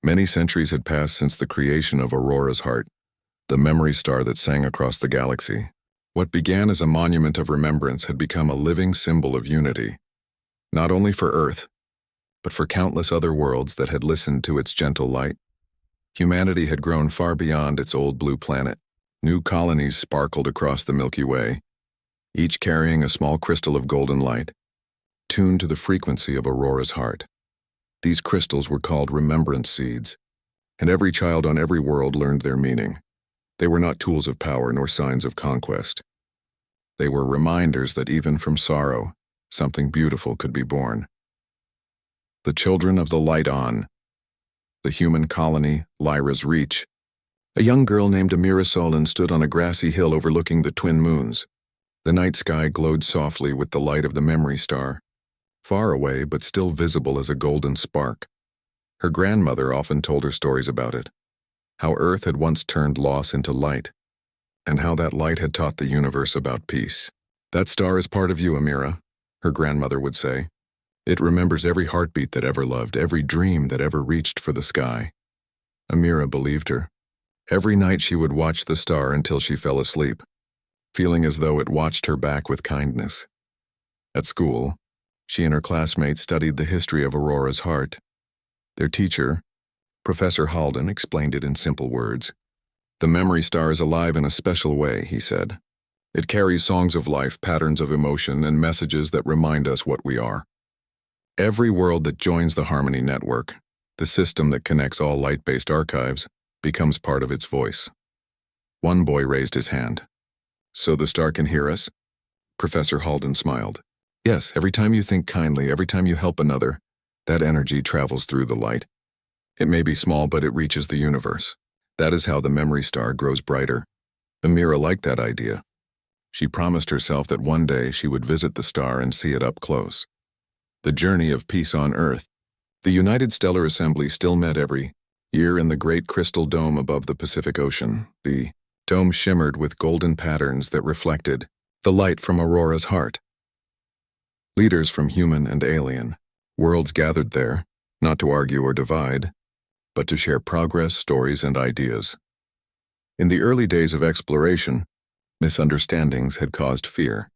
Many centuries had passed since the creation of Aurora's heart, the memory star that sang across the galaxy. What began as a monument of remembrance had become a living symbol of unity, not only for Earth, but for countless other worlds that had listened to its gentle light. Humanity had grown far beyond its old blue planet. New colonies sparkled across the Milky Way, each carrying a small crystal of golden light, tuned to the frequency of Aurora's heart. These crystals were called remembrance seeds, and every child on every world learned their meaning. They were not tools of power nor signs of conquest. They were reminders that even from sorrow, something beautiful could be born. The children of the light on. The human colony, Lyra's Reach. A young girl named Amira Solon stood on a grassy hill overlooking the twin moons. The night sky glowed softly with the light of the memory star, far away but still visible as a golden spark. Her grandmother often told her stories about it, how Earth had once turned loss into light, and how that light had taught the universe about peace. "That star is part of you, Amira," her grandmother would say. "It remembers every heartbeat that ever loved, every dream that ever reached for the sky." Amira believed her. Every night she would watch the star until she fell asleep, feeling as though it watched her back with kindness. At school, she and her classmates studied the history of Aurora's heart. Their teacher, Professor Halden, explained it in simple words. "The memory star is alive in a special way," he said. "It carries songs of life, patterns of emotion, and messages that remind us what we are. Every world that joins the Harmony Network, the system that connects all light-based archives, becomes part of its voice." One boy raised his hand. "So the star can hear us?" Professor Halden smiled. "Yes, every time you think kindly, every time you help another, that energy travels through the light. It may be small, but it reaches the universe. That is how the memory star grows brighter." Amira liked that idea. She promised herself that one day she would visit the star and see it up close. The journey of peace on Earth. The United Stellar Assembly still met every year in the great crystal dome above the Pacific Ocean. The dome shimmered with golden patterns that reflected the light from Aurora's heart. Leaders from human and alien worlds gathered there, not to argue or divide, but to share progress, stories, and ideas. In the early days of exploration, misunderstandings had caused fear,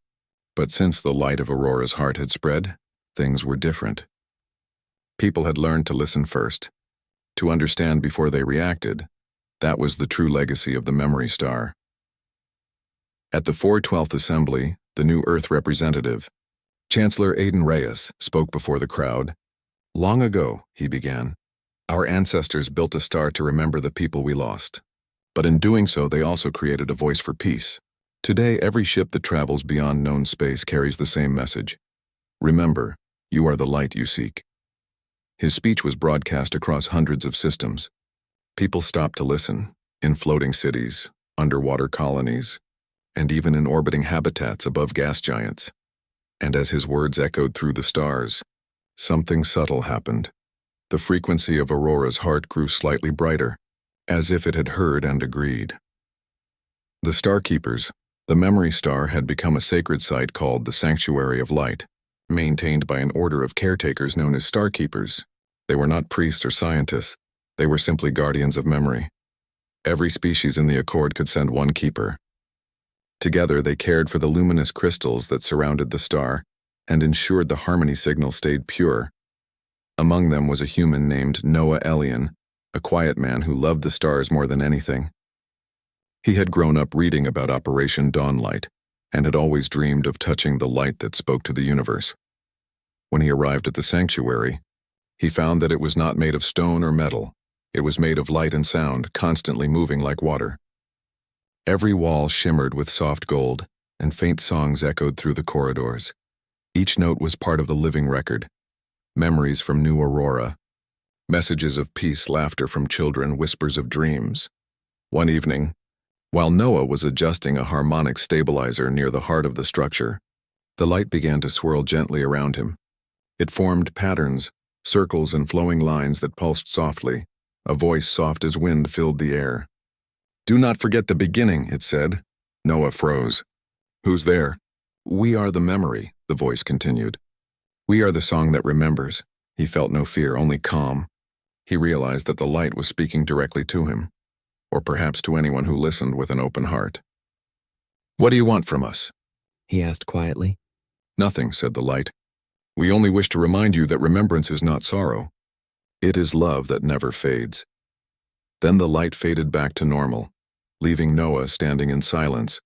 but since the light of Aurora's heart had spread, things were different. People had learned to listen first, to understand before they reacted. That was the true legacy of the memory star. At the 412th Assembly, the new Earth representative, Chancellor Aidan Reyes, spoke before the crowd. "Long ago," he began, "our ancestors built a star to remember the people we lost. But in doing so, they also created a voice for peace. Today, every ship that travels beyond known space carries the same message. Remember, you are the light you seek." His speech was broadcast across hundreds of systems. People stopped to listen, in floating cities, underwater colonies, and even in orbiting habitats above gas giants. And as his words echoed through the stars, something subtle happened. The frequency of Aurora's heart grew slightly brighter, as if it had heard and agreed. The Starkeepers, the memory star, had become a sacred site called the Sanctuary of Light, maintained by an order of caretakers known as Starkeepers. They were not priests or scientists. They were simply guardians of memory. Every species in the Accord could send one keeper. Together, they cared for the luminous crystals that surrounded the star and ensured the harmony signal stayed pure. Among them was a human named Noah Elian, a quiet man who loved the stars more than anything. He had grown up reading about Operation Dawnlight and had always dreamed of touching the light that spoke to the universe. When he arrived at the sanctuary, he found that it was not made of stone or metal. It was made of light and sound, constantly moving like water. Every wall shimmered with soft gold, and faint songs echoed through the corridors. Each note was part of the living record. Memories from New Aurora. Messages of peace, laughter from children, whispers of dreams. One evening, while Noah was adjusting a harmonic stabilizer near the heart of the structure, the light began to swirl gently around him. It formed patterns, circles and flowing lines that pulsed softly. A voice soft as wind filled the air. "Do not forget the beginning," it said. Noah froze. "Who's there?" "We are the memory," the voice continued. "We are the song that remembers." He felt no fear, only calm. He realized that the light was speaking directly to him, or perhaps to anyone who listened with an open heart. "What do you want from us?" he asked quietly. "Nothing," said the light. "We only wish to remind you that remembrance is not sorrow. It is love that never fades." Then the light faded back to normal, leaving Noah standing in silence,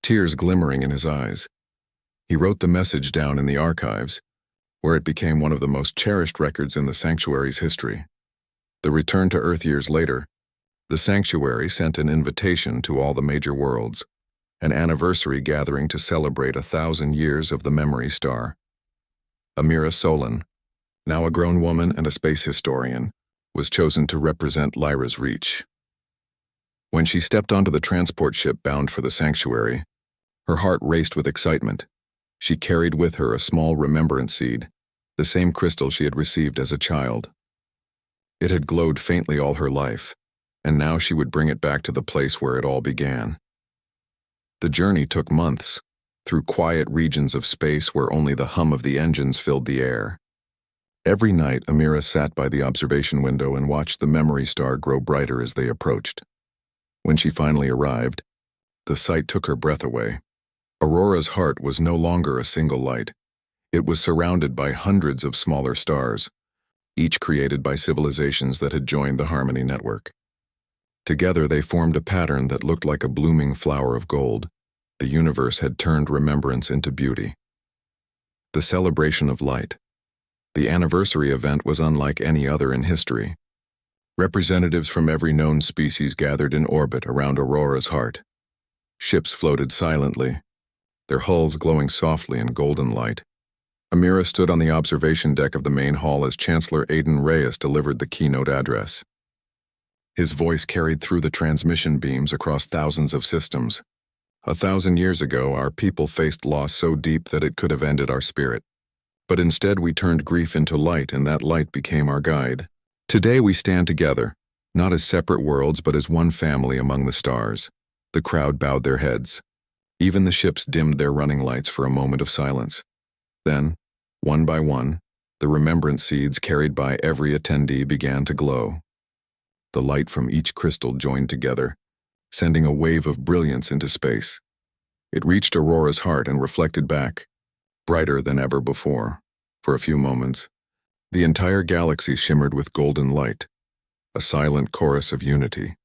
tears glimmering in his eyes. He wrote the message down in the archives, where it became one of the most cherished records in the sanctuary's history. The return to Earth years later, the sanctuary sent an invitation to all the major worlds, an anniversary gathering to celebrate 1,000 years of the memory star. Amira Solon, now a grown woman and a space historian, was chosen to represent Lyra's reach. When she stepped onto the transport ship bound for the sanctuary, her heart raced with excitement. She carried with her a small remembrance seed, the same crystal she had received as a child. It had glowed faintly all her life, and now she would bring it back to the place where it all began. The journey took months, through quiet regions of space where only the hum of the engines filled the air. Every night, Amira sat by the observation window and watched the memory star grow brighter as they approached. When she finally arrived, the sight took her breath away. Aurora's heart was no longer a single light. It was surrounded by hundreds of smaller stars, each created by civilizations that had joined the Harmony Network. Together they formed a pattern that looked like a blooming flower of gold. The universe had turned remembrance into beauty. The celebration of light. The anniversary event was unlike any other in history. Representatives from every known species gathered in orbit around Aurora's heart. Ships floated silently, their hulls glowing softly in golden light. Amira stood on the observation deck of the main hall as Chancellor Aiden Reyes delivered the keynote address. His voice carried through the transmission beams across thousands of systems. 1,000 years ago, our people faced loss so deep that it could have ended our spirit. But instead we turned grief into light, and that light became our guide. Today we stand together, not as separate worlds but as one family among the stars. The crowd bowed their heads. Even the ships dimmed their running lights for a moment of silence. Then, one by one, the remembrance seeds carried by every attendee began to glow. The light from each crystal joined together, sending a wave of brilliance into space. It reached Aurora's heart and reflected back, brighter than ever before. For a few moments, the entire galaxy shimmered with golden light, a silent chorus of unity.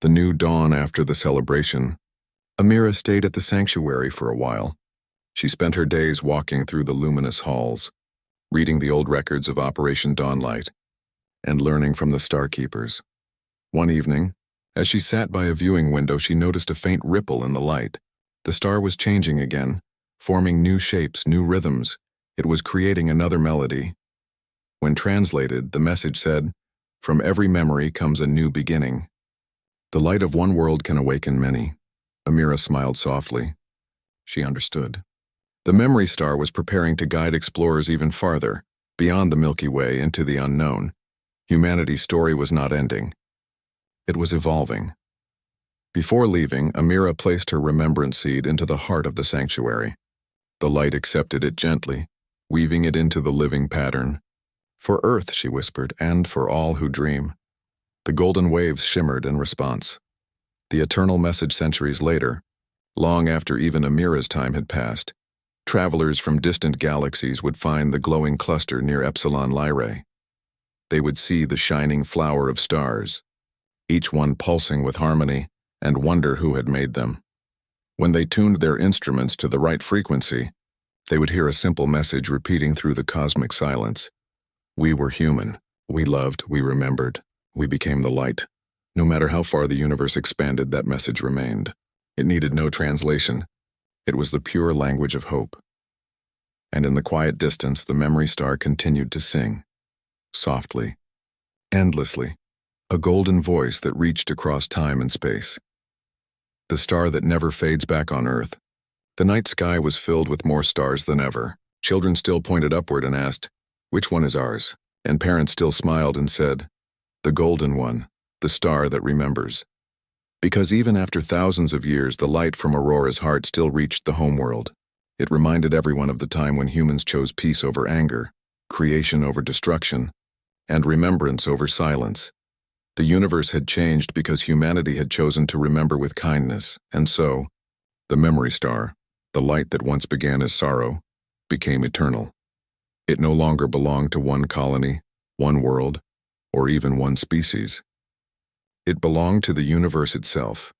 The new dawn after the celebration, Amira stayed at the sanctuary for a while. She spent her days walking through the luminous halls, reading the old records of Operation Dawnlight, and learning from the Starkeepers. One evening, as she sat by a viewing window, she noticed a faint ripple in the light. The star was changing again, forming new shapes, new rhythms. It was creating another melody. When translated, the message said, "From every memory comes a new beginning." The light of one world can awaken many. Amira smiled softly. She understood. The memory star was preparing to guide explorers even farther, beyond the Milky Way into the unknown. Humanity's story was not ending. It was evolving. Before leaving, Amira placed her remembrance seed into the heart of the sanctuary. The light accepted it gently, weaving it into the living pattern. "For Earth," she whispered, "and for all who dream." The golden waves shimmered in response. The eternal message centuries later, long after even Amira's time had passed, travelers from distant galaxies would find the glowing cluster near Epsilon Lyrae. They would see the shining flower of stars, each one pulsing with harmony, and wonder who had made them. When they tuned their instruments to the right frequency, they would hear a simple message repeating through the cosmic silence. We were human. We loved. We remembered. We became the light. No matter how far the universe expanded, that message remained. It needed no translation. It was the pure language of hope. And in the quiet distance, the memory star continued to sing. Softly, endlessly, a golden voice that reached across time and space. The star that never fades back on Earth. The night sky was filled with more stars than ever. Children still pointed upward and asked, "Which one is ours?" And parents still smiled and said, "The golden one, the star that remembers." Because even after thousands of years, the light from Aurora's heart still reached the homeworld. It reminded everyone of the time when humans chose peace over anger, creation over destruction, and remembrance over silence. The universe had changed because humanity had chosen to remember with kindness, and so, the memory star, the light that once began as sorrow, became eternal. It no longer belonged to one colony, one world, or even one species. It belonged to the universe itself,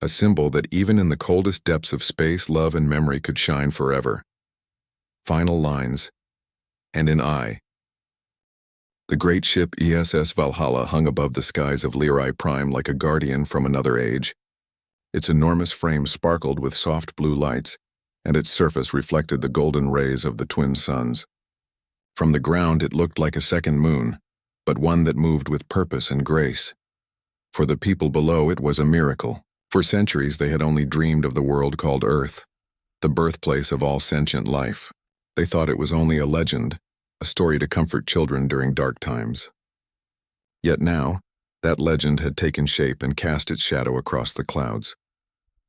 a symbol that even in the coldest depths of space, love and memory could shine forever. Final lines. And in I. The great ship ESS Valhalla hung above the skies of Lyrae Prime like a guardian from another age. Its enormous frame sparkled with soft blue lights, and its surface reflected the golden rays of the twin suns. From the ground it looked like a second moon, but one that moved with purpose and grace. For the people below it was a miracle. For centuries they had only dreamed of the world called Earth, the birthplace of all sentient life. They thought it was only a legend, a story to comfort children during dark times. Yet now, that legend had taken shape and cast its shadow across the clouds.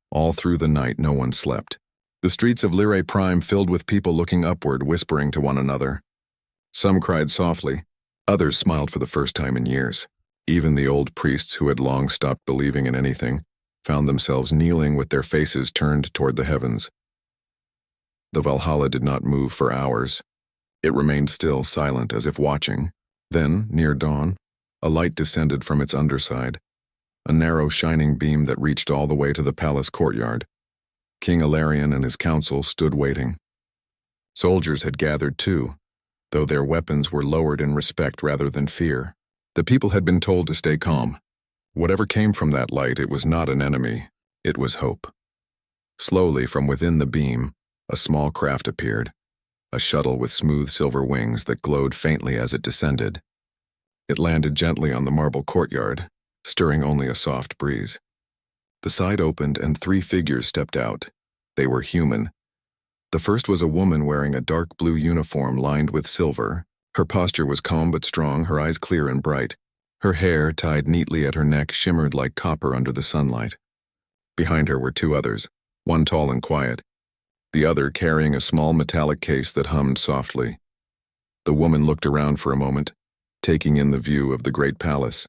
All through the night no one slept. The streets of Lyrae Prime filled with people looking upward, whispering to one another. Some cried softly, others smiled for the first time in years. Even the old priests who had long stopped believing in anything found themselves kneeling with their faces turned toward the heavens. The Valhalla did not move for hours. It remained still, silent, as if watching. Then, near dawn, a light descended from its underside, a narrow shining beam that reached all the way to the palace courtyard. King Ilarion and his council stood waiting. Soldiers had gathered too, though their weapons were lowered in respect rather than fear. The people had been told to stay calm. Whatever came from that light, it was not an enemy, it was hope. Slowly, from within the beam, a small craft appeared, a shuttle with smooth silver wings that glowed faintly as it descended. It landed gently on the marble courtyard, stirring only a soft breeze. The side opened and 3 figures stepped out. They were human. The first was a woman wearing a dark blue uniform lined with silver. Her posture was calm but strong, her eyes clear and bright. Her hair, tied neatly at her neck, shimmered like copper under the sunlight. Behind her were 2 others, one tall and quiet, the other carrying a small metallic case that hummed softly. The woman looked around for a moment, taking in the view of the great palace,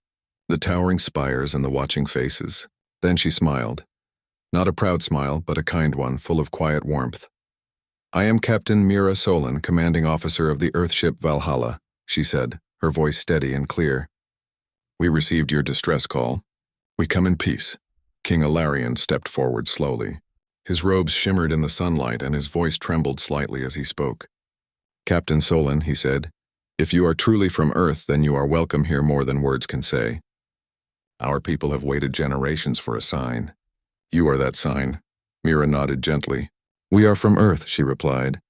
the towering spires and the watching faces. Then she smiled. Not a proud smile, but a kind one, full of quiet warmth. "I am Captain Mira Solon, commanding officer of the Earthship Valhalla," she said, her voice steady and clear. "We received your distress call. We come in peace." King Ilarion stepped forward slowly. His robes shimmered in the sunlight and his voice trembled slightly as he spoke. "Captain Solon," he said, "if you are truly from Earth, then you are welcome here more than words can say. Our people have waited generations for a sign. You are that sign." Mira nodded gently. "We are from Earth," she replied,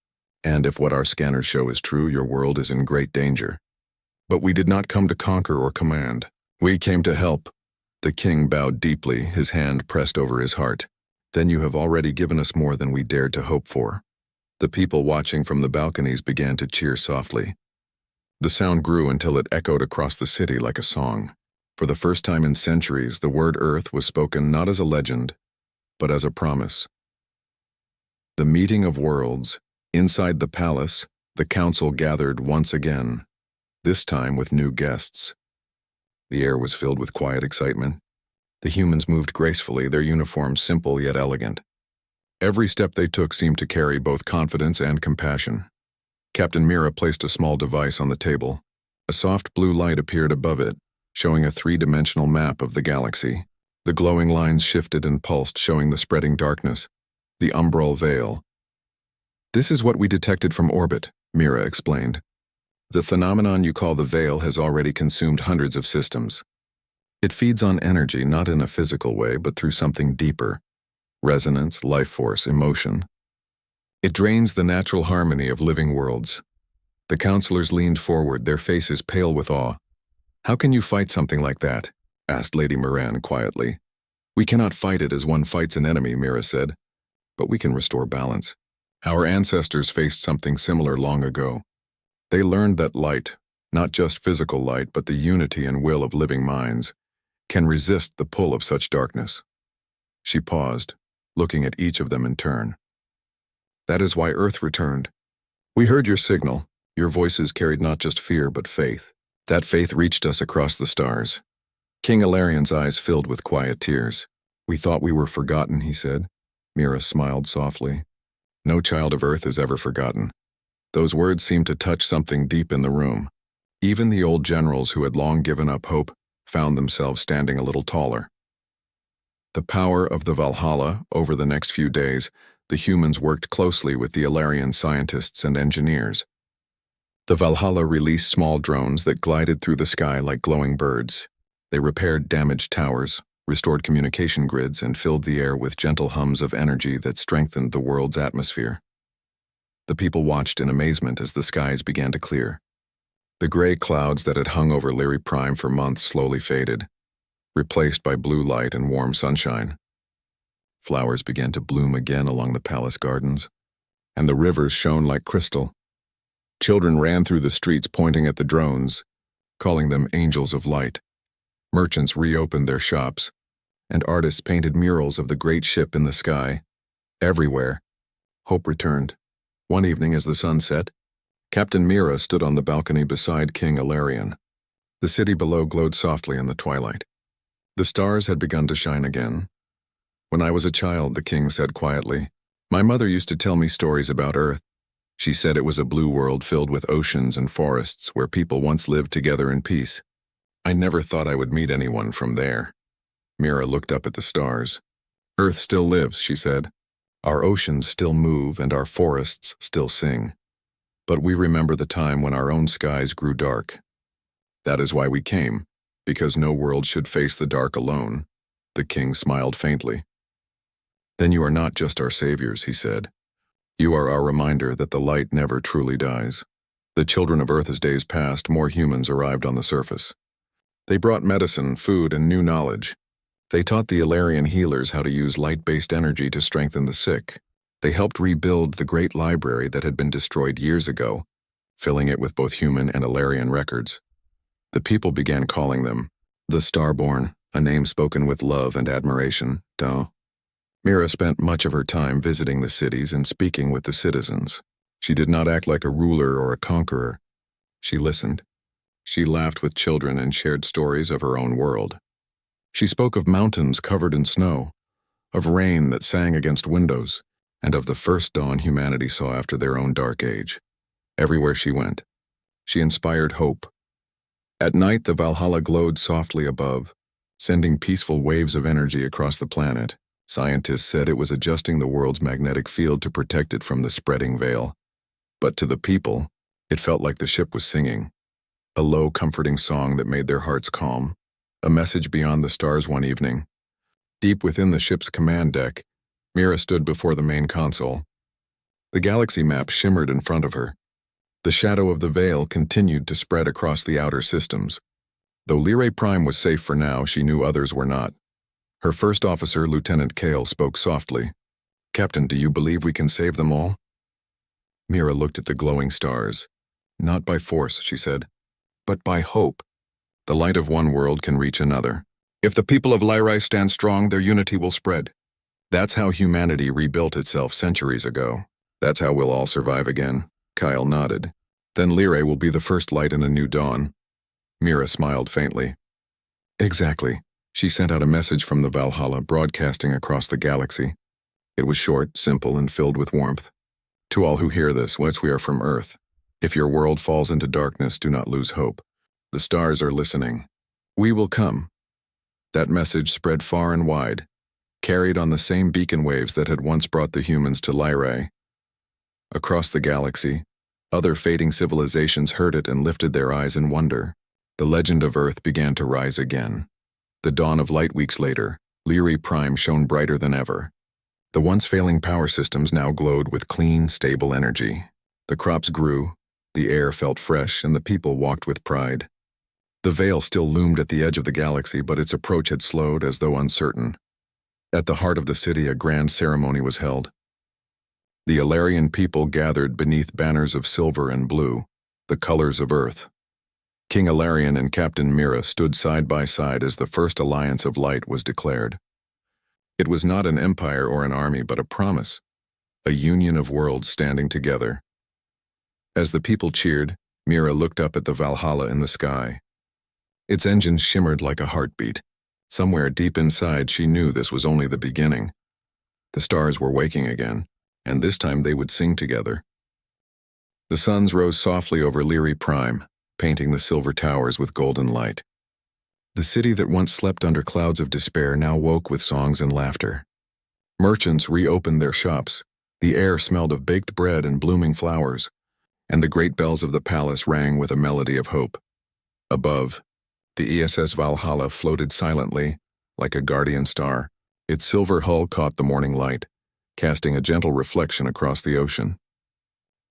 "and if what our scanners show is true, your world is in great danger. But we did not come to conquer or command. We came to help." The king bowed deeply, his hand pressed over his heart. "Then you have already given us more than we dared to hope for." The people watching from the balconies began to cheer softly. The sound grew until it echoed across the city like a song. For the first time in centuries, the word Earth was spoken not as a legend, but as a promise. The meeting of worlds. Inside the palace, the council gathered once again, this time with new guests. The air was filled with quiet excitement. The humans moved gracefully, their uniforms simple yet elegant. Every step they took seemed to carry both confidence and compassion. Captain Mira placed a small device on the table. A soft blue light appeared above it, showing a 3-dimensional map of the galaxy. The glowing lines shifted and pulsed, showing the spreading darkness, the umbral veil. "This is what we detected from orbit," Mira explained. "The phenomenon you call the veil has already consumed hundreds of systems. It feeds on energy, not in a physical way, but through something deeper. Resonance, life force, emotion. It drains the natural harmony of living worlds." The counselors leaned forward, their faces pale with awe. "How can you fight something like that?" asked Lady Moran quietly. "We cannot fight it as one fights an enemy," Mira said, "but we can restore balance. Our ancestors faced something similar long ago. They learned that light, not just physical light, but the unity and will of living minds, can resist the pull of such darkness." She paused, looking at each of them in turn. "That is why Earth returned. We heard your signal. Your voices carried not just fear, but faith. That faith reached us across the stars. King Ilarian's eyes filled with quiet tears. "We thought we were forgotten," he said. Mira smiled softly. "No child of Earth is ever forgotten." Those words seemed to touch something deep in the room. Even the old generals who had long given up hope found themselves standing a little taller. The power of the Valhalla. Over the next few days, the humans worked closely with the Ilarian scientists and engineers. The Valhalla released small drones that glided through the sky like glowing birds. They repaired damaged towers, restored communication grids, and filled the air with gentle hums of energy that strengthened the world's atmosphere. The people watched in amazement as the skies began to clear. The gray clouds that had hung over Lyri Prime for months slowly faded, replaced by blue light and warm sunshine. Flowers began to bloom again along the palace gardens, and the rivers shone like crystal. Children ran through the streets pointing at the drones, calling them angels of light. Merchants reopened their shops, and artists painted murals of the great ship in the sky. Everywhere, hope returned. One evening as the sun set, Captain Mira stood on the balcony beside King Ilarian. The city below glowed softly in the twilight. The stars had begun to shine again. "When I was a child," the king said quietly, "my mother used to tell me stories about Earth. She said it was a blue world filled with oceans and forests where people once lived together in peace. I never thought I would meet anyone from there." Mira looked up at the stars. "Earth still lives," she said. "Our oceans still move and our forests still sing. But we remember the time when our own skies grew dark. That is why we came, because no world should face the dark alone." The king smiled faintly. "Then you are not just our saviors," he said. "You are our reminder that the light never truly dies." The children of Earth, as days passed, more humans arrived on the surface. They brought medicine, food, and new knowledge. They taught the Ilarian healers how to use light-based energy to strengthen the sick. They helped rebuild the great library that had been destroyed years ago, filling it with both human and Ilarian records. The people began calling them the Starborn, a name spoken with love and admiration. Mira spent much of her time visiting the cities and speaking with the citizens. She did not act like a ruler or a conqueror. She listened. She laughed with children and shared stories of her own world. She spoke of mountains covered in snow, of rain that sang against windows, and of the first dawn humanity saw after their own dark age. Everywhere she went, she inspired hope. At night, the Valhalla glowed softly above, sending peaceful waves of energy across the planet. Scientists said it was adjusting the world's magnetic field to protect it from the spreading veil. But to the people, it felt like the ship was singing, a low, comforting song that made their hearts calm. A message beyond the stars one evening. Deep within the ship's command deck, Mira stood before the main console. The galaxy map shimmered in front of her. The shadow of the veil continued to spread across the outer systems. Though Lyri Prime was safe for now, she knew others were not. Her first officer, Lieutenant Kale, spoke softly. "Captain, do you believe we can save them all?" Mira looked at the glowing stars. "Not by force," she said, "but by hope. The light of one world can reach another. If the people of Lyri stand strong, their unity will spread. That's how humanity rebuilt itself centuries ago. That's how we'll all survive again." Kyle nodded. "Then Lyri will be the first light in a new dawn." Mira smiled faintly. "Exactly." She sent out a message from the Valhalla, broadcasting across the galaxy. It was short, simple, and filled with warmth. "To all who hear this, once we are from Earth, if your world falls into darkness, do not lose hope. The stars are listening. We will come." That message spread far and wide, carried on the same beacon waves that had once brought the humans to Lyri. Across the galaxy, other fading civilizations heard it and lifted their eyes in wonder. The legend of Earth began to rise again. The dawn of light weeks later, Lyri Prime shone brighter than ever. The once failing power systems now glowed with clean, stable energy. The crops grew, the air felt fresh, and the people walked with pride. The veil still loomed at the edge of the galaxy, but its approach had slowed as though uncertain. At the heart of the city, a grand ceremony was held. The Ilarian people gathered beneath banners of silver and blue, the colors of Earth. King Ilarian and Captain Mira stood side by side as the first alliance of light was declared. It was not an empire or an army, but a promise, a union of worlds standing together. As the people cheered, Mira looked up at the Valhalla in the sky. Its engines shimmered like a heartbeat. Somewhere deep inside, she knew this was only the beginning. The stars were waking again, and this time they would sing together. The suns rose softly over Lyrae Prime, painting the silver towers with golden light. The city that once slept under clouds of despair now woke with songs and laughter. Merchants reopened their shops. The air smelled of baked bread and blooming flowers, and the great bells of the palace rang with a melody of hope. Above, the ESS Valhalla floated silently, like a guardian star. Its silver hull caught the morning light, casting a gentle reflection across the ocean.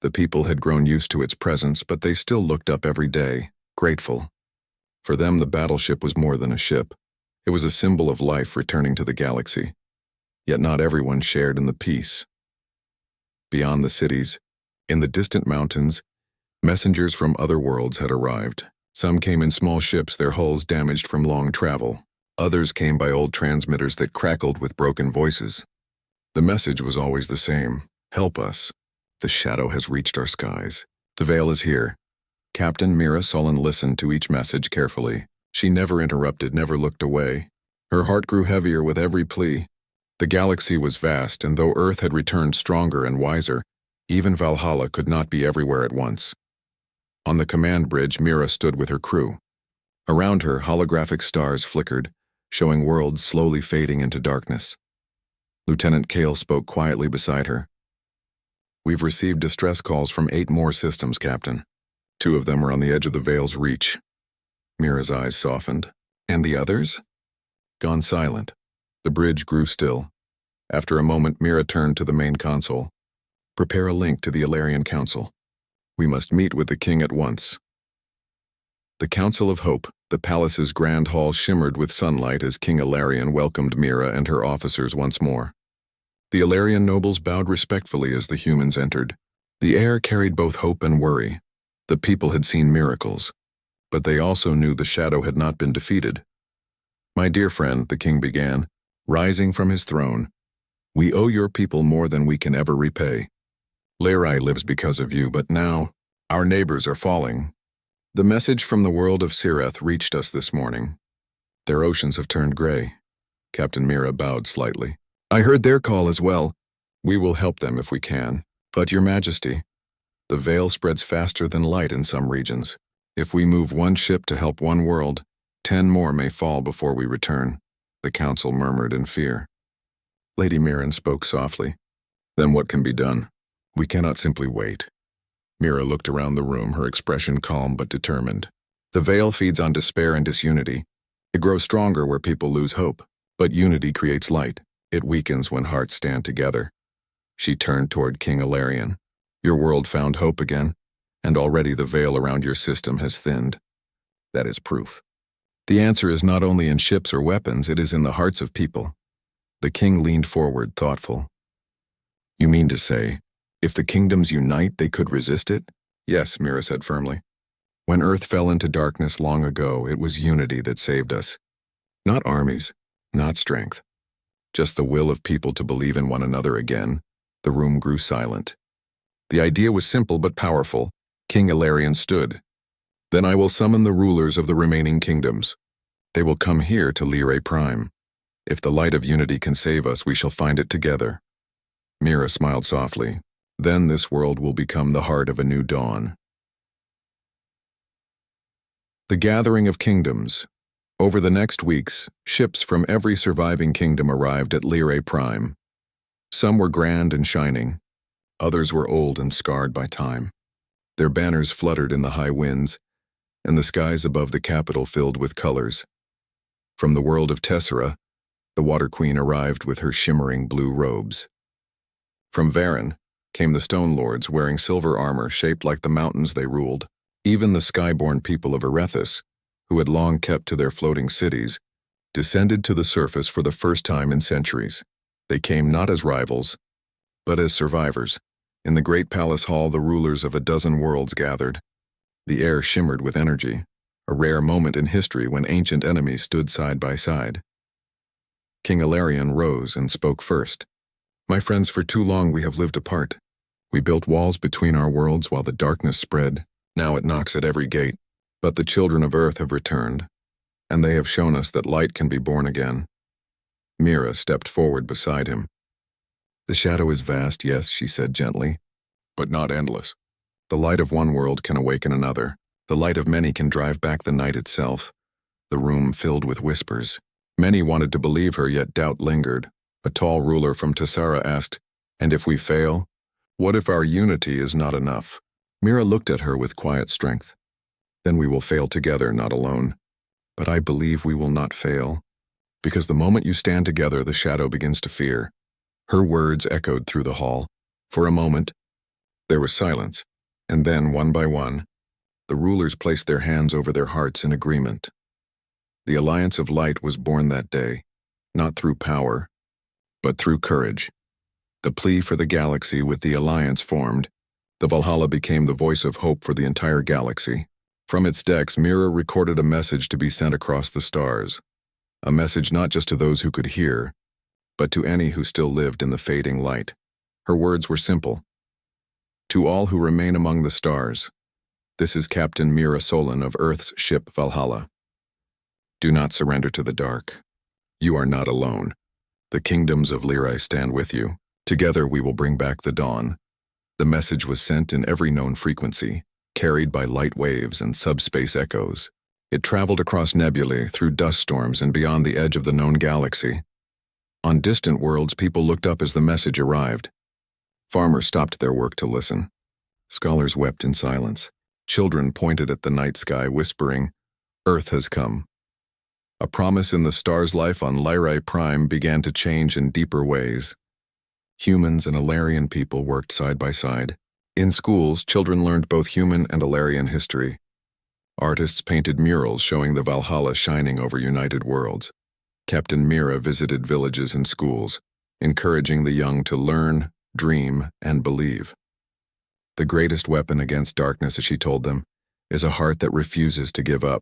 The people had grown used to its presence, but they still looked up every day, grateful. For them, the battleship was more than a ship. It was a symbol of life returning to the galaxy. Yet not everyone shared in the peace. Beyond the cities, in the distant mountains, messengers from other worlds had arrived. Some came in small ships, their hulls damaged from long travel. Others came by old transmitters that crackled with broken voices. The message was always the same: help us. The shadow has reached our skies. The veil is here. Captain Mira Sullen listened to each message carefully. She never interrupted, never looked away. Her heart grew heavier with every plea. The galaxy was vast, and though Earth had returned stronger and wiser, even Valhalla could not be everywhere at once. On the command bridge, Mira stood with her crew. Around her, holographic stars flickered, showing worlds slowly fading into darkness. Lieutenant Kale spoke quietly beside her. "We've received distress calls from 8 more systems, Captain. 2 of them are on the edge of the Veil's reach." Mira's eyes softened. "And the others?" "Gone silent." The bridge grew still. After a moment, Mira turned to the main console. "Prepare a link to the Ilarian Council. We must meet with the king at once." The Council of Hope, the palace's grand hall, shimmered with sunlight as King Ilarian welcomed Mira and her officers once more. The Ilarian nobles bowed respectfully as the humans entered. The air carried both hope and worry. The people had seen miracles, but they also knew the shadow had not been defeated. "My dear friend," the king began, rising from his throne, "we owe your people more than we can ever repay. Lyrae lives because of you, but now our neighbors are falling. The message from the world of Sireth reached us this morning. Their oceans have turned gray." Captain Mira bowed slightly. "I heard their call as well. We will help them if we can. But, Your Majesty, the veil spreads faster than light in some regions. If we move one ship to help one world, 10 more may fall before we return," the council murmured in fear. Lady Mirren spoke softly. "Then what can be done? We cannot simply wait." Mira looked around the room, her expression calm but determined. "The veil feeds on despair and disunity. It grows stronger where people lose hope. But unity creates light. It weakens when hearts stand together." She turned toward King Ilarian. "Your world found hope again, and already the veil around your system has thinned. That is proof. The answer is not only in ships or weapons, it is in the hearts of people." The king leaned forward, thoughtful. "You mean to say, if the kingdoms unite, they could resist it?" "Yes," Mira said firmly. "When Earth fell into darkness long ago, it was unity that saved us. Not armies, not strength. Just the will of people to believe in one another again." The room grew silent. The idea was simple but powerful. King Ilarian stood. "Then I will summon the rulers of the remaining kingdoms. They will come here to Lyrae Prime. If the light of unity can save us, we shall find it together." Mira smiled softly. "Then this world will become the heart of a new dawn." The Gathering of Kingdoms. Over the next weeks, ships from every surviving kingdom arrived at Lyrae Prime. Some were grand and shining. Others were old and scarred by time. Their banners fluttered in the high winds, and the skies above the capital filled with colors. From the world of Tessera, the Water Queen arrived with her shimmering blue robes. From Varen came the Stone Lords wearing silver armor shaped like the mountains they ruled. Even the skyborn people of Erethus, who had long kept to their floating cities, descended to the surface for the first time in centuries. They came not as rivals, but as survivors. In the great palace hall, the rulers of a dozen worlds gathered. The air shimmered with energy, a rare moment in history when ancient enemies stood side by side. King Ilarian rose and spoke first. "My friends, for too long we have lived apart. We built walls between our worlds while the darkness spread. Now it knocks at every gate. But the children of Earth have returned, and they have shown us that light can be born again. Mira stepped forward beside him. The shadow is vast, yes, she said gently, but not endless. The light of one world can awaken another. The light of many can drive back the night itself. The room filled with whispers. Many wanted to believe her, yet doubt lingered. A tall ruler from Tessara asked, "And if we fail? What if our unity is not enough?" Mira looked at her with quiet strength. "Then we will fail together, not alone. But I believe we will not fail, because the moment you stand together, the shadow begins to fear." Her words echoed through the hall. For a moment, there was silence, and then, one by one, the rulers placed their hands over their hearts in agreement. The Alliance of Light was born that day, not through power, but through courage. The plea for the galaxy with the Alliance formed. The Valhalla became the voice of hope for the entire galaxy. From its decks, Mira recorded a message to be sent across the stars. A message not just to those who could hear, but to any who still lived in the fading light. Her words were simple. "To all who remain among the stars, this is Captain Mira Solon of Earth's ship Valhalla. Do not surrender to the dark. You are not alone. The kingdoms of Lyrae stand with you. Together we will bring back the dawn." The message was sent in every known frequency, carried by light waves and subspace echoes. It traveled across nebulae, through dust storms, and beyond the edge of the known galaxy. On distant worlds, people looked up as the message arrived. Farmers stopped their work to listen. Scholars wept in silence. Children pointed at the night sky, whispering, "Earth has come." A promise in the stars' life on Lyrae Prime began to change in deeper ways. Humans and Alarian people worked side by side. In schools, children learned both human and Alarian history. Artists painted murals showing the Valhalla shining over united worlds. Captain Mira visited villages and schools, encouraging the young to learn, dream, and believe. The greatest weapon against darkness, as she told them, is a heart that refuses to give up.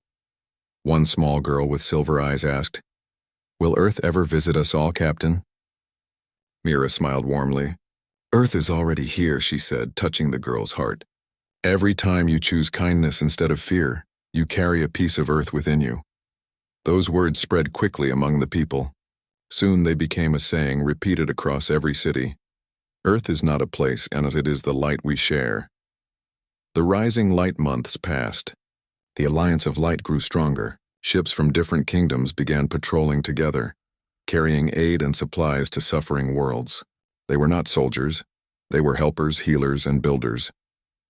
One small girl with silver eyes asked, "Will Earth ever visit us all, Captain?" Mira smiled warmly. "Earth is already here," she said, touching the girl's heart. "Every time you choose kindness instead of fear, you carry a piece of Earth within you." Those words spread quickly among the people. Soon they became a saying repeated across every city. Earth is not a place, and it is the light we share. The rising light months passed. The Alliance of Light grew stronger. Ships from different kingdoms began patrolling together, carrying aid and supplies to suffering worlds. They were not soldiers. They were helpers, healers, and builders.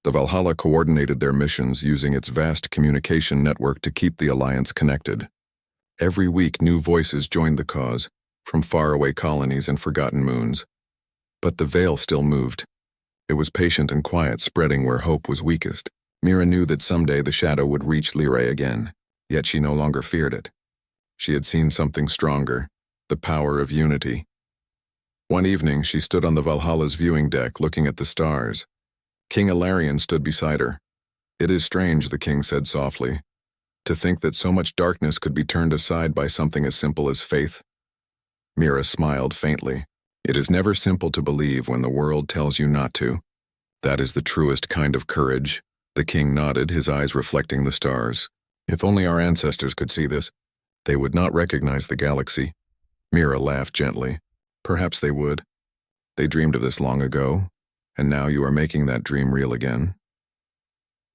The Valhalla coordinated their missions using its vast communication network to keep the Alliance connected. Every week, new voices joined the cause, from faraway colonies and forgotten moons. But the veil still moved. It was patient and quiet, spreading where hope was weakest. Mira knew that someday the shadow would reach Lyrae again, yet she no longer feared it. She had seen something stronger, the power of unity. One evening, she stood on the Valhalla's viewing deck, looking at the stars. King Alarion stood beside her. "It is strange," the king said softly, "to think that so much darkness could be turned aside by something as simple as faith." Mira smiled faintly. "It is never simple to believe when the world tells you not to. That is the truest kind of courage." The king nodded, his eyes reflecting the stars. "If only our ancestors could see this, they would not recognize the galaxy." Mira laughed gently. "Perhaps they would. They dreamed of this long ago, and now you are making that dream real again."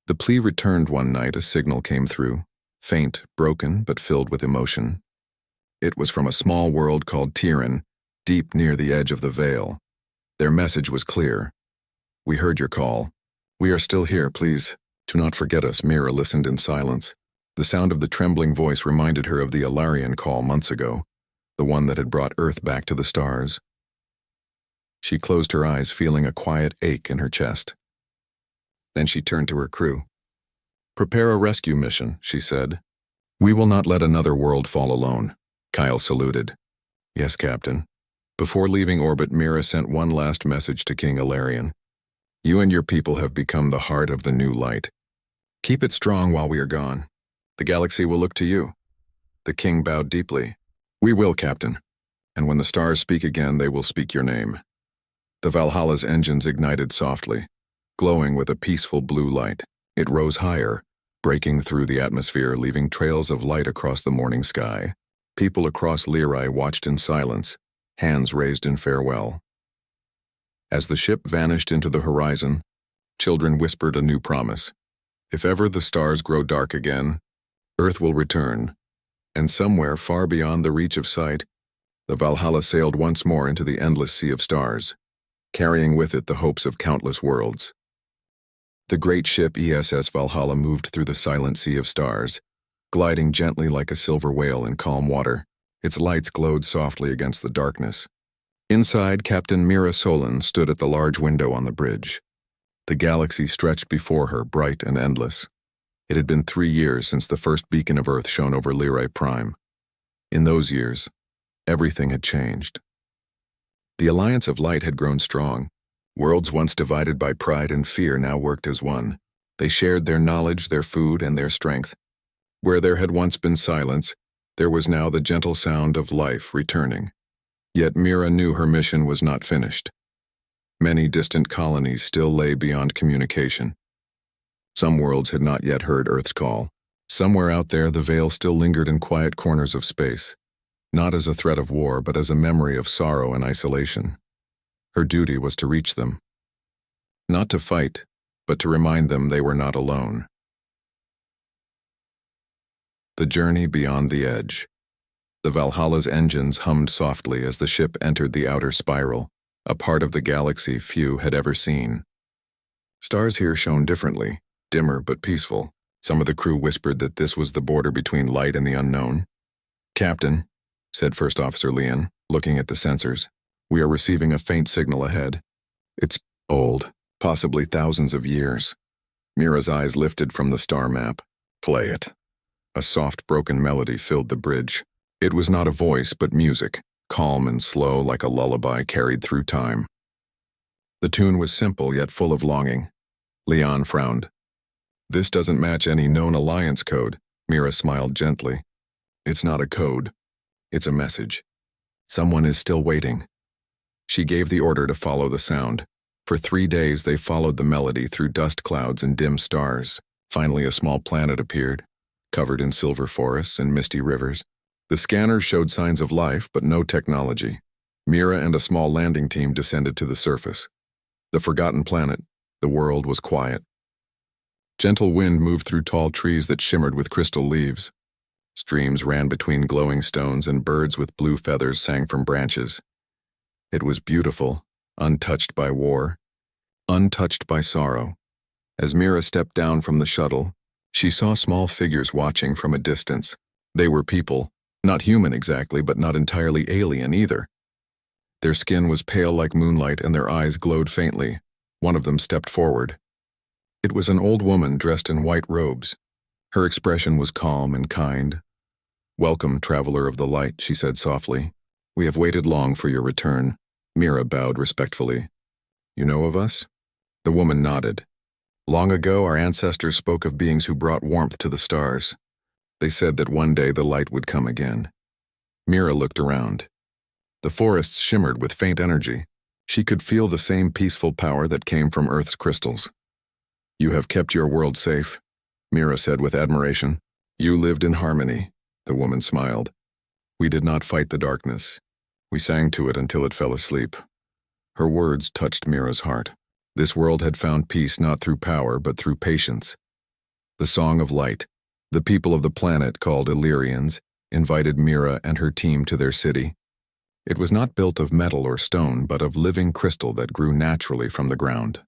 The plea returned one night. A signal came through, faint, broken, but filled with emotion. It was from a small world called Tiran, deep near the edge of the veil. Their message was clear. "We heard your call. We are still here, please. Do not forget us." Mira listened in silence. The sound of the trembling voice reminded her of the Alarian call months ago, the one that had brought Earth back to the stars. She closed her eyes, feeling a quiet ache in her chest. Then she turned to her crew. "Prepare a rescue mission," she said. "We will not let another world fall alone." Kyle saluted. "Yes, Captain." Before leaving orbit, Mira sent one last message to King Alarion. "You and your people have become the heart of the new light. Keep it strong while we are gone. The galaxy will look to you." The king bowed deeply. "We will, Captain. And when the stars speak again, they will speak your name." The Valhalla's engines ignited softly, glowing with a peaceful blue light. It rose higher, breaking through the atmosphere, leaving trails of light across the morning sky. People across Lyrae watched in silence, hands raised in farewell. As the ship vanished into the horizon, children whispered a new promise. If ever the stars grow dark again, Earth will return, and somewhere far beyond the reach of sight, the Valhalla sailed once more into the endless sea of stars, carrying with it the hopes of countless worlds. The great ship ESS Valhalla moved through the silent sea of stars, gliding gently like a silver whale in calm water. Its lights glowed softly against the darkness. Inside, Captain Mira Solon stood at the large window on the bridge. The galaxy stretched before her, bright and endless. It had been 3 years since the first beacon of Earth shone over Lyrae Prime. In those years, everything had changed. The Alliance of Light had grown strong. Worlds once divided by pride and fear now worked as one. They shared their knowledge, their food, and their strength. Where there had once been silence, there was now the gentle sound of life returning. Yet Mira knew her mission was not finished. Many distant colonies still lay beyond communication. Some worlds had not yet heard Earth's call. Somewhere out there, the veil still lingered in quiet corners of space, not as a threat of war, but as a memory of sorrow and isolation. Her duty was to reach them. Not to fight, but to remind them they were not alone. The journey beyond the edge. The Valhalla's engines hummed softly as the ship entered the outer spiral, a part of the galaxy few had ever seen. Stars here shone differently, dimmer but peaceful. Some of the crew whispered that this was the border between light and the unknown. "Captain," said First Officer Leon, looking at the sensors, "we are receiving a faint signal ahead. It's old, possibly thousands of years." Mira's eyes lifted from the star map. "Play it." A soft, broken melody filled the bridge. It was not a voice, but music, calm and slow like a lullaby carried through time. The tune was simple yet full of longing. Leon frowned. "This doesn't match any known Alliance code," Mira smiled gently. "It's not a code. It's a message. Someone is still waiting." She gave the order to follow the sound. For 3 days they followed the melody through dust clouds and dim stars. Finally a small planet appeared, covered in silver forests and misty rivers. The scanners showed signs of life, but no technology. Mira and a small landing team descended to the surface. The forgotten planet, the world was quiet. Gentle wind moved through tall trees that shimmered with crystal leaves. Streams ran between glowing stones and birds with blue feathers sang from branches. It was beautiful, untouched by war, untouched by sorrow. As Mira stepped down from the shuttle, she saw small figures watching from a distance. They were people, not human exactly, but not entirely alien either. Their skin was pale like moonlight and their eyes glowed faintly. One of them stepped forward. It was an old woman dressed in white robes. Her expression was calm and kind. "Welcome, traveler of the light," she said softly. "We have waited long for your return." Mira bowed respectfully. "You know of us?" The woman nodded. "Long ago, our ancestors spoke of beings who brought warmth to the stars. They said that one day the light would come again." Mira looked around. The forests shimmered with faint energy. She could feel the same peaceful power that came from Earth's crystals. "You have kept your world safe," Mira said with admiration. "You lived in harmony," the woman smiled. "We did not fight the darkness. We sang to it until it fell asleep." Her words touched Mira's heart. This world had found peace not through power, but through patience. The Song of Light, the people of the planet called Illyrians, invited Mira and her team to their city. It was not built of metal or stone, but of living crystal that grew naturally from the ground.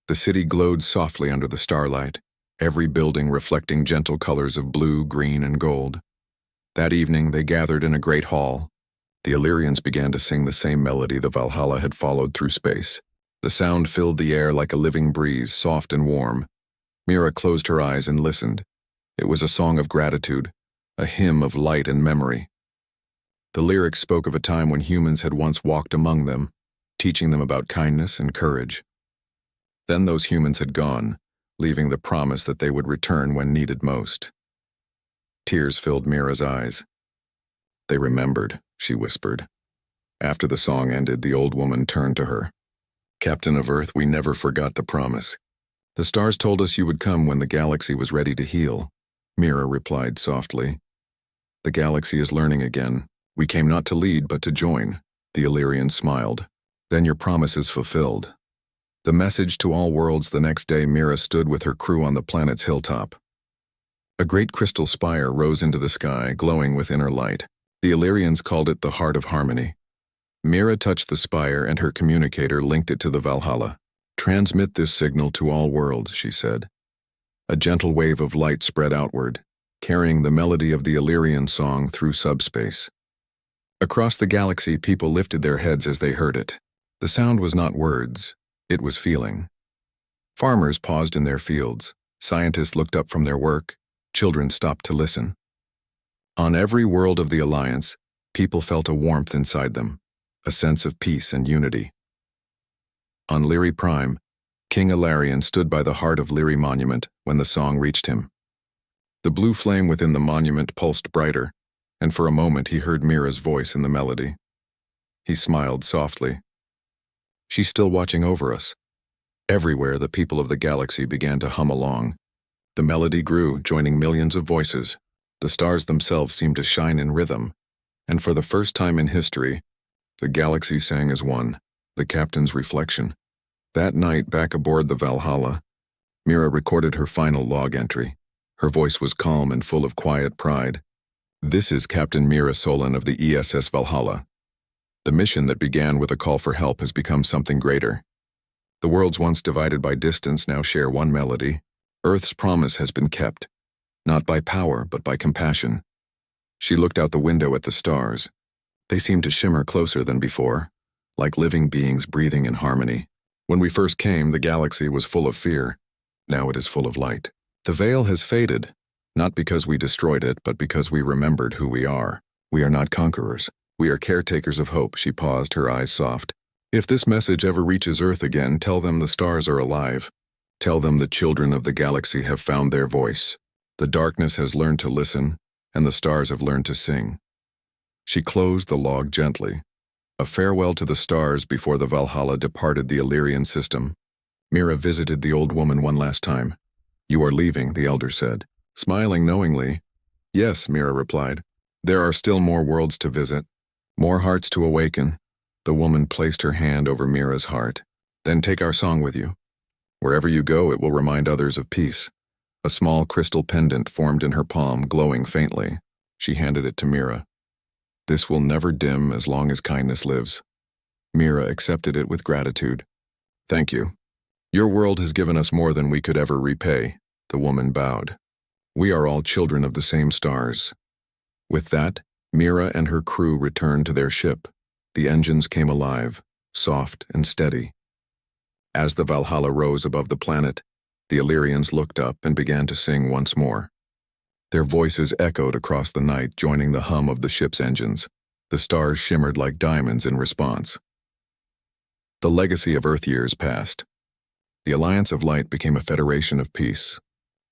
The city glowed softly under the starlight, every building reflecting gentle colors of blue, green, and gold. That evening they gathered in a great hall. The Illyrians began to sing the same melody the Valhalla had followed through space. The sound filled the air like a living breeze, soft and warm. Mira closed her eyes and listened. It was a song of gratitude, a hymn of light and memory. The lyrics spoke of a time when humans had once walked among them, teaching them about kindness and courage. Then those humans had gone, leaving the promise that they would return when needed most. Tears filled Mira's eyes. "They remembered," she whispered. After the song ended, the old woman turned to her. "Captain of Earth, we never forgot the promise. The stars told us you would come when the galaxy was ready to heal, Mira replied softly. The galaxy is learning again. We came not to lead, but to join. The Illyrian smiled. Then your promise is fulfilled. The message to all worlds. The next day, Mira stood with her crew on the planet's hilltop. A great crystal spire rose into the sky, glowing with inner light. The Illyrians called it the Heart of Harmony. Mira touched the spire and her communicator linked it to the Valhalla. Transmit this signal to all worlds, she said. A gentle wave of light spread outward, carrying the melody of the Illyrian song through subspace. Across the galaxy, people lifted their heads as they heard it. The sound was not words, it was feeling. Farmers paused in their fields, scientists looked up from their work, children stopped to listen. On every world of the Alliance, people felt a warmth inside them, a sense of peace and unity. On Lyri Prime, King Ilarion stood by the heart of Lyri Monument when the song reached him. The blue flame within the monument pulsed brighter, and for a moment he heard Mira's voice in the melody. He smiled softly. She's still watching over us. Everywhere, the people of the galaxy began to hum along. The melody grew, joining millions of voices. The stars themselves seemed to shine in rhythm, and for the first time in history, the galaxy sang as one, the captain's reflection. That night, back aboard the Valhalla, Mira recorded her final log entry. Her voice was calm and full of quiet pride. This is Captain Mira Solon of the ESS Valhalla. The mission that began with a call for help has become something greater. The worlds once divided by distance now share one melody. Earth's promise has been kept, not by power but by compassion. She looked out the window at the stars. They seemed to shimmer closer than before, like living beings breathing in harmony. When we first came, the galaxy was full of fear. Now it is full of light. The veil has faded, not because we destroyed it, but because we remembered who we are. We are not conquerors. We are caretakers of hope. She paused, her eyes soft. If this message ever reaches Earth again, tell them the stars are alive. Tell them the children of the galaxy have found their voice. The darkness has learned to listen, and the stars have learned to sing. She closed the log gently. A farewell to the stars before the Valhalla departed the Illyrian system. Mira visited the old woman one last time. You are leaving, the elder said, smiling knowingly. Yes, Mira replied. There are still more worlds to visit, more hearts to awaken. The woman placed her hand over Mira's heart. Then take our song with you. Wherever you go, it will remind others of peace. A small crystal pendant formed in her palm, glowing faintly. She handed it to Mira. This will never dim as long as kindness lives. Mira accepted it with gratitude. Thank you. Your world has given us more than we could ever repay, the woman bowed. We are all children of the same stars. With that, Mira and her crew returned to their ship. The engines came alive, soft and steady. As the Valhalla rose above the planet, the Illyrians looked up and began to sing once more. Their voices echoed across the night, joining the hum of the ship's engines. The stars shimmered like diamonds in response. The legacy of Earth years passed. The Alliance of Light became a federation of peace.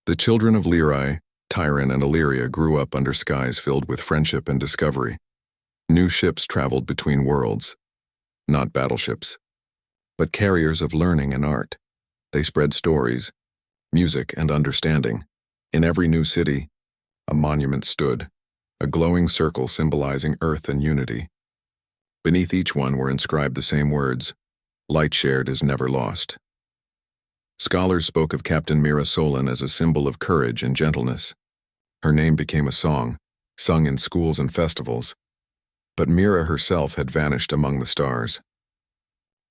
The children of Lyri, Tyron, and Illyria grew up under skies filled with friendship and discovery. New ships traveled between worlds, not battleships, but carriers of learning and art. They spread stories, music, and understanding. In every new city, a monument stood, a glowing circle symbolizing Earth and unity. Beneath each one were inscribed the same words, "Light shared is never lost." Scholars spoke of Captain Mira Solon as a symbol of courage and gentleness. Her name became a song, sung in schools and festivals. But Mira herself had vanished among the stars.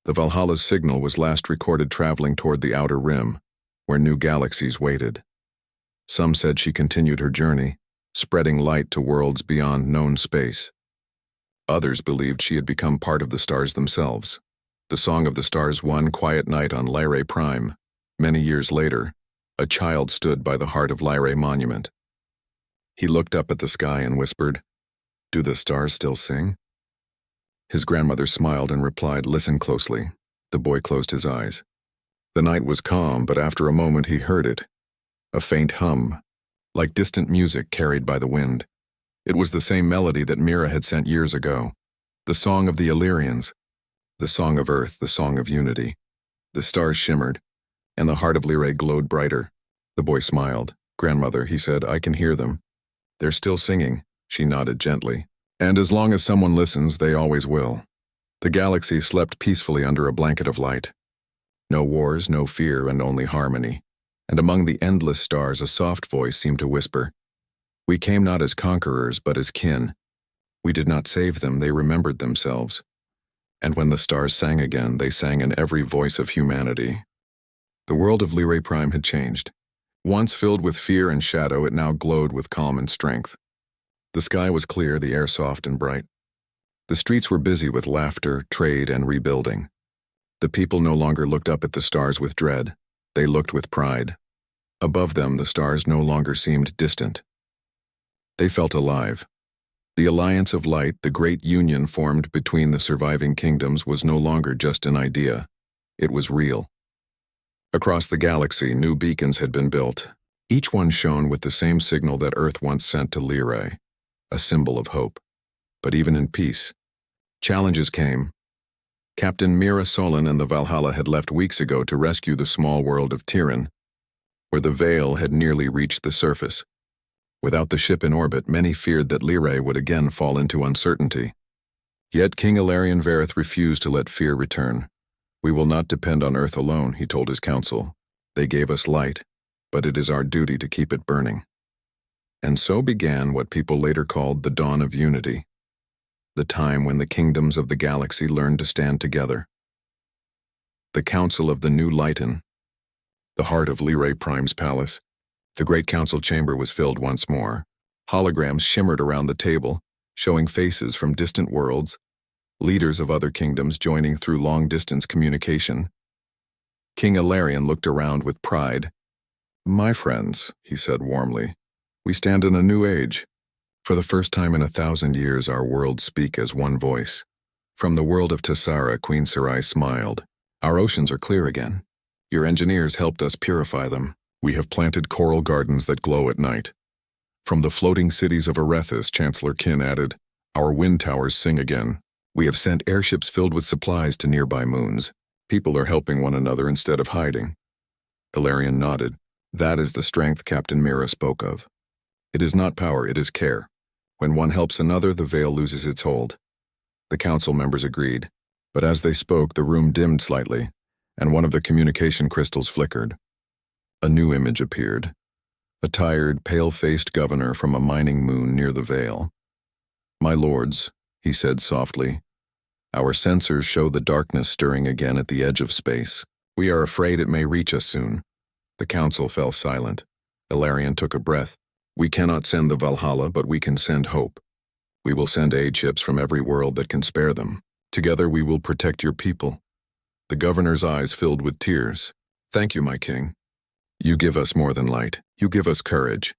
The Valhalla's signal was last recorded traveling toward the outer rim, where new galaxies waited. Some said she continued her journey, spreading light to worlds beyond known space. Others believed she had become part of the stars themselves. The Song of the Stars one quiet night on Lyri Prime. Many years later, a child stood by the heart of Lyri Monument. He looked up at the sky and whispered, "Do the stars still sing?" His grandmother smiled and replied, "Listen closely." The boy closed his eyes. The night was calm, but after a moment he heard it. A faint hum, like distant music carried by the wind. It was the same melody that Mira had sent years ago. The song of the Illyrians, the song of Earth, the song of unity. The stars shimmered, and the heart of Lyrae glowed brighter. The boy smiled. "Grandmother," he said, "I can hear them. They're still singing." She nodded gently. "And as long as someone listens, they always will." The galaxy slept peacefully under a blanket of light. No wars, no fear, and only harmony. And among the endless stars, a soft voice seemed to whisper, "We came not as conquerors, but as kin. We did not save them, they remembered themselves." And when the stars sang again, they sang in every voice of humanity. The world of Lyrae Prime had changed. Once filled with fear and shadow, it now glowed with calm and strength. The sky was clear, the air soft and bright. The streets were busy with laughter, trade, and rebuilding. The people no longer looked up at the stars with dread. They looked with pride. Above them, the stars no longer seemed distant. They felt alive. The alliance of light, the great union formed between the surviving kingdoms, was no longer just an idea. It was real. Across the galaxy, new beacons had been built. Each one shone with the same signal that Earth once sent to Lyrae, a symbol of hope. But even in peace, challenges came. Captain Mira Solon and the Valhalla had left weeks ago to rescue the small world of Tiran, where the veil had nearly reached the surface. Without the ship in orbit, many feared that Lyrae would again fall into uncertainty. Yet King Ilarion Vareth refused to let fear return. "We will not depend on Earth alone," he told his council. "They gave us light, but it is our duty to keep it burning." And so began what people later called the Dawn of Unity, the time when the kingdoms of the galaxy learned to stand together. The Council of the New Lighten, the heart of Lyrae Prime's palace. The great council chamber was filled once more. Holograms shimmered around the table, showing faces from distant worlds, leaders of other kingdoms joining through long-distance communication. King Ilarion looked around with pride. "My friends," he said warmly, "we stand in a new age. For the first time in 1,000 years, our worlds speak as one voice." From the world of Tessara, Queen Sarai smiled. "Our oceans are clear again. Your engineers helped us purify them. We have planted coral gardens that glow at night." From the floating cities of Arethus, Chancellor Kin added, "Our wind towers sing again. We have sent airships filled with supplies to nearby moons. People are helping one another instead of hiding." Ilarion nodded. "That is the strength Captain Mira spoke of. It is not power, it is care. When one helps another, the veil loses its hold." The council members agreed, but as they spoke, the room dimmed slightly, and one of the communication crystals flickered. A new image appeared. A tired, pale-faced governor from a mining moon near the veil. "My lords," he said softly, "our sensors show the darkness stirring again at the edge of space. We are afraid it may reach us soon." The council fell silent. Ilarion took a breath. "We cannot send the Valhalla, but we can send hope. We will send aid ships from every world that can spare them. Together we will protect your people." The governor's eyes filled with tears. "Thank you, my king. You give us more than light. You give us courage."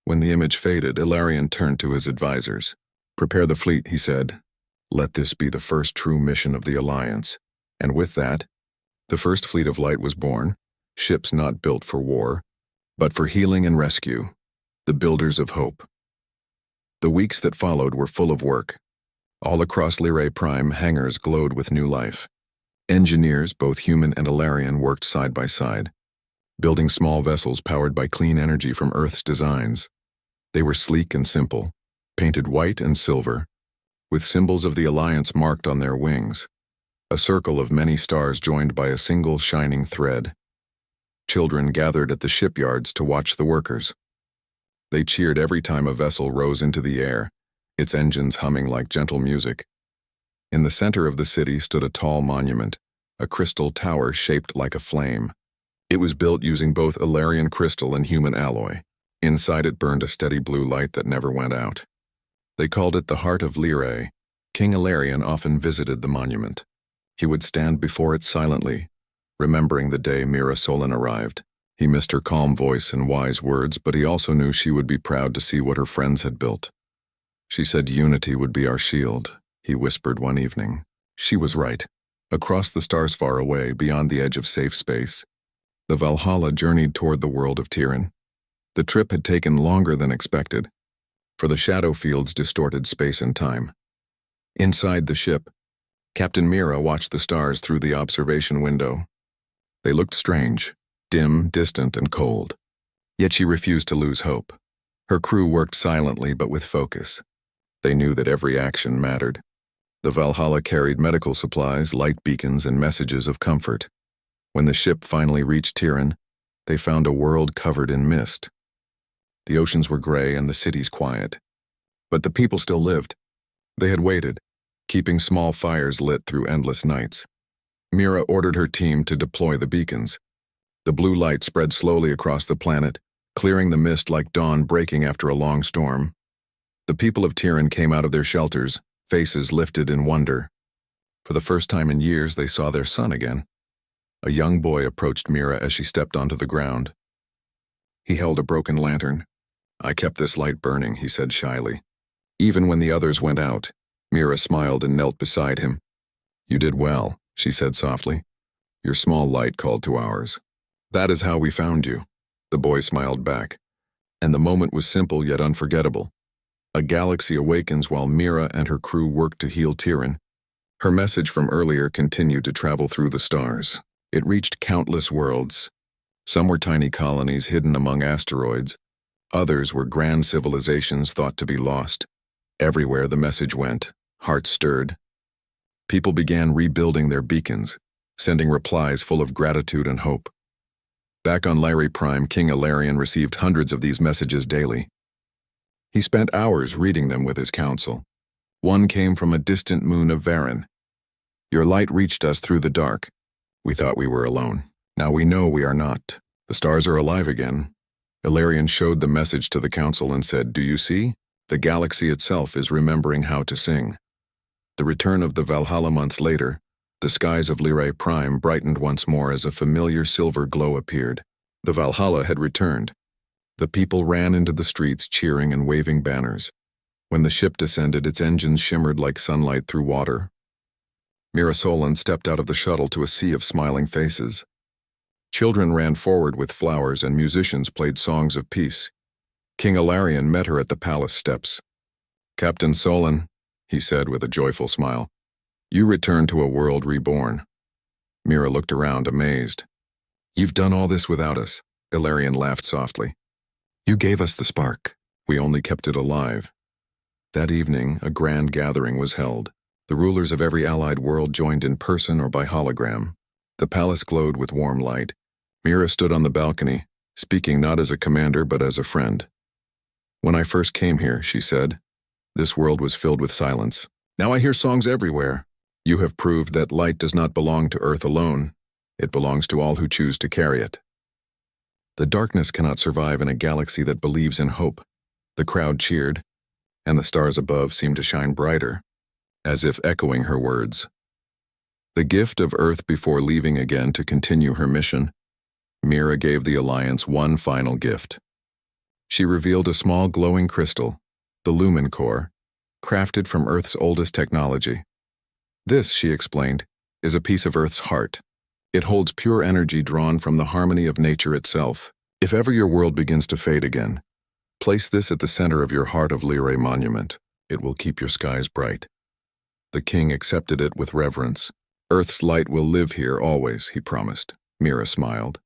When the image faded, Ilarion turned to his advisors. "Prepare the fleet," he said. "Let this be the first true mission of the Alliance." And with that, the first fleet of light was born, ships not built for war, but for healing and rescue, the builders of hope. The weeks that followed were full of work. All across Lyrae Prime, hangars glowed with new life. Engineers, both human and Ilarion, worked side by side, building small vessels powered by clean energy from Earth's designs. They were sleek and simple, painted white and silver, with symbols of the Alliance marked on their wings, a circle of many stars joined by a single shining thread. Children gathered at the shipyards to watch the workers. They cheered every time a vessel rose into the air, its engines humming like gentle music. In the center of the city stood a tall monument, a crystal tower shaped like a flame. It was built using both Ilarion crystal and human alloy. Inside it burned a steady blue light that never went out. They called it the Heart of Lyrae. King Ilarion often visited the monument. He would stand before it silently, remembering the day Mira Solon arrived. He missed her calm voice and wise words, but he also knew she would be proud to see what her friends had built. "She said unity would be our shield," he whispered one evening. She was right. Across the stars far away, beyond the edge of safe space, the Valhalla journeyed toward the world of Tiran. The trip had taken longer than expected, for the shadow fields distorted space and time. Inside the ship, Captain Mira watched the stars through the observation window. They looked strange, dim, distant, and cold. Yet she refused to lose hope. Her crew worked silently but with focus. They knew that every action mattered. The Valhalla carried medical supplies, light beacons, and messages of comfort. When the ship finally reached Tiran, they found a world covered in mist. The oceans were gray and the cities quiet. But the people still lived. They had waited, keeping small fires lit through endless nights. Mira ordered her team to deploy the beacons. The blue light spread slowly across the planet, clearing the mist like dawn breaking after a long storm. The people of Tiran came out of their shelters, faces lifted in wonder. For the first time in years, they saw their son again. A young boy approached Mira as she stepped onto the ground. He held a broken lantern. "I kept this light burning," he said shyly. Even when the others went out, Mira smiled and knelt beside him. "You did well," she said softly. "Your small light called to ours. That is how we found you." The boy smiled back. And the moment was simple yet unforgettable. A galaxy awakens while Mira and her crew work to heal Tiran. Her message from earlier continued to travel through the stars. It reached countless worlds. Some were tiny colonies hidden among asteroids. Others were grand civilizations thought to be lost. Everywhere the message went, hearts stirred. People began rebuilding their beacons, sending replies full of gratitude and hope. Back on Lyrae Prime, King Ilarion received hundreds of these messages daily. He spent hours reading them with his council. One came from a distant moon of Varan. "Your light reached us through the dark. We thought we were alone. Now we know we are not. The stars are alive again." Ilarion showed the message to the council and said, "Do you see? The galaxy itself is remembering how to sing." The return of the Valhalla months later, the skies of Lyrae Prime brightened once more as a familiar silver glow appeared. The Valhalla had returned. The people ran into the streets cheering and waving banners. When the ship descended, its engines shimmered like sunlight through water. Mira Solon stepped out of the shuttle to a sea of smiling faces. Children ran forward with flowers and musicians played songs of peace. King Ilarion met her at the palace steps. "Captain Solon," he said with a joyful smile, "you return to a world reborn." Mira looked around, amazed. "You've done all this without us," Ilarion laughed softly. "You gave us the spark. We only kept it alive." That evening, a grand gathering was held. The rulers of every allied world joined in person or by hologram. The palace glowed with warm light. Mira stood on the balcony, speaking not as a commander but as a friend. "When I first came here," she said, "this world was filled with silence. Now I hear songs everywhere. You have proved that light does not belong to Earth alone. It belongs to all who choose to carry it." The darkness cannot survive in a galaxy that believes in hope. The crowd cheered, and the stars above seemed to shine brighter, as if echoing her words. The gift of Earth before leaving again to continue her mission, Mira gave the Alliance one final gift. She revealed a small glowing crystal, the Lumen Core, crafted from Earth's oldest technology. "This," she explained, "is a piece of Earth's heart. It holds pure energy drawn from the harmony of nature itself. If ever your world begins to fade again, place this at the center of your Heart of Lyrae monument. It will keep your skies bright." The king accepted it with reverence. "Earth's light will live here always," he promised. Mira smiled.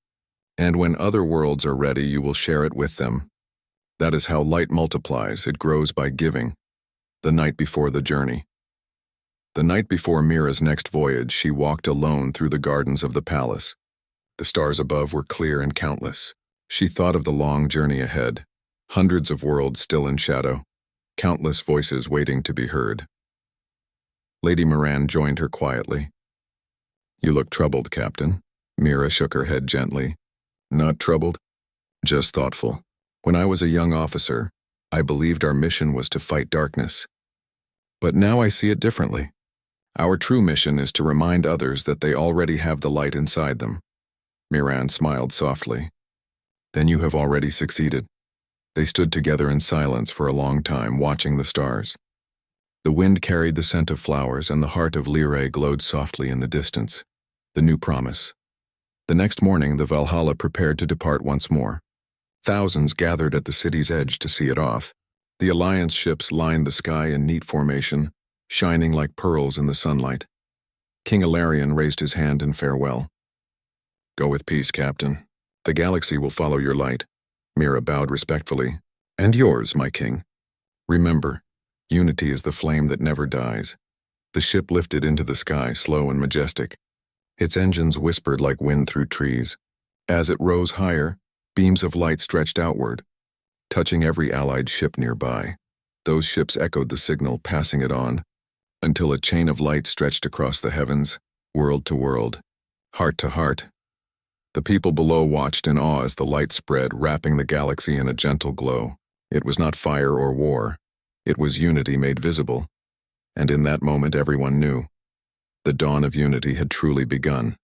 "And when other worlds are ready, you will share it with them. That is how light multiplies. It grows by giving." The night before the journey. The night before Mira's next voyage, she walked alone through the gardens of the palace. The stars above were clear and countless. She thought of the long journey ahead, hundreds of worlds still in shadow, countless voices waiting to be heard. Lady Moran joined her quietly. "You look troubled, Captain." Mira shook her head gently. "Not troubled, just thoughtful. When I was a young officer, I believed our mission was to fight darkness. But now I see it differently. Our true mission is to remind others that they already have the light inside them." Miran smiled softly. "Then you have already succeeded." They stood together in silence for a long time, watching the stars. The wind carried the scent of flowers, and the heart of Lyrae glowed softly in the distance. The new promise. The next morning, the Valhalla prepared to depart once more. Thousands gathered at the city's edge to see it off. The Alliance ships lined the sky in neat formation, shining like pearls in the sunlight. King Ilarion raised his hand in farewell. "Go with peace, Captain. The galaxy will follow your light. Mira bowed respectfully. And yours, my king. Remember, unity is the flame that never dies. The ship lifted into the sky, slow and majestic. Its engines whispered like wind through trees. As it rose higher, beams of light stretched outward, touching every allied ship nearby. Those ships echoed the signal, passing it on, until a chain of light stretched across the heavens, world to world, heart to heart. The people below watched in awe as the light spread, wrapping the galaxy in a gentle glow. It was not fire or war. It was unity made visible. And in that moment everyone knew. The dawn of unity had truly begun.